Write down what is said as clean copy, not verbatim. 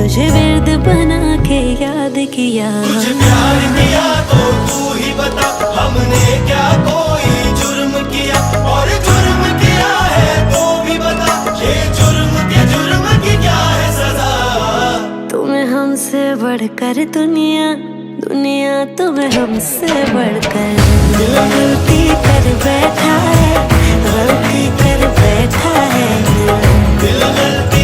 तुझे विर्द बना के याद किया। तुझे प्यार किया तो तू ही बता, हमने क्या कोई जुर्म किया, और जुर्म किया है तो भी बता, ये जुर्म के जुर्म की क्या है सजा। तुम्हें हमसे बढ़कर दुनिया, दुनिया तुम्हें हमसे बढ़कर, गलती कर बैठा है, गलती कर बैठा है। दिल गलती